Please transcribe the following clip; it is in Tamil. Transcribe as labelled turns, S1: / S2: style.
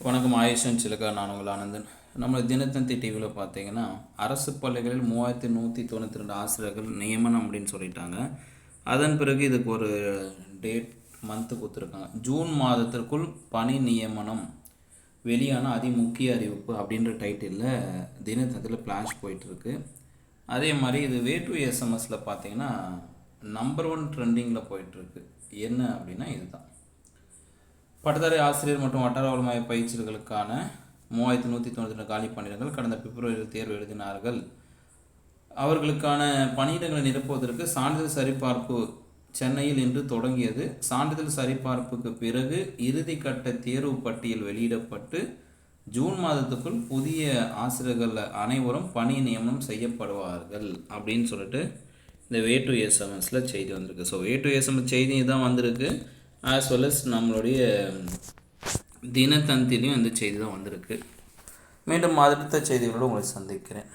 S1: வணக்கம். ஆயுஷன் சிலக்கா, நான் உங்கள் ஆனந்தன். நம்ம தினத்தந்தி டிவியில் பார்த்தீங்கன்னா, அரசு பள்ளிகளில் 3192 ஆசிரியர்கள் நியமனம் அப்படின்னு சொல்லிட்டாங்க. அதன் பிறகு இதுக்கு ஒரு டேட் மந்த்து கொடுத்துருக்காங்க. ஜூன் மாதத்திற்குள் பணி நியமனம் வெளியான அதிமுக்கிய அறிவிப்பு அப்படின்ற டைட்டிலில் தினத்தந்தியில் ஃப்ளாஷ் போயிட்டுருக்கு. அதே மாதிரி இது வே டு எஸ்எம்எஸில் பார்த்தீங்கன்னா நம்பர் 1 ட்ரெண்டிங்கில் போயிட்டுருக்கு. என்ன அப்படின்னா இதுதான். பட்டதாரி ஆசிரியர் மற்றும் வட்டார வளமைய பயிற்சிகளுக்கான 3192 காலி பணியிடங்கள் கடந்த பிப்ரவரியில் தேர்வு எழுதினார்கள். அவர்களுக்கான பணியிடங்களை நிரப்புவதற்கு சான்றிதழ் சரிபார்ப்பு சென்னையில் இன்று தொடங்கியது. சான்றிதழ் சரிபார்ப்புக்கு பிறகு இறுதிக்கட்ட தேர்வு பட்டியல் வெளியிடப்பட்டு ஜூன் மாதத்துக்குள் புதிய ஆசிரியர்கள் அனைவரும் பணி நியமனம் செய்யப்படுவார்கள் அப்படின்னு சொல்லிட்டு இந்த வே டு எஸ்எம்எஸில் செய்தி வந்திருக்கு. ஸோ வே டு எஸ்எம்எஸ் செய்தி தான் வந்திருக்கு. ஆஸ் வெல் அஸ் நம்மளுடைய தினத்தந்திலையும் இந்த செய்தி தான் வந்திருக்கு. மீண்டும் அடுத்த செய்திகளோடு உங்களை சந்திக்கிறேன்.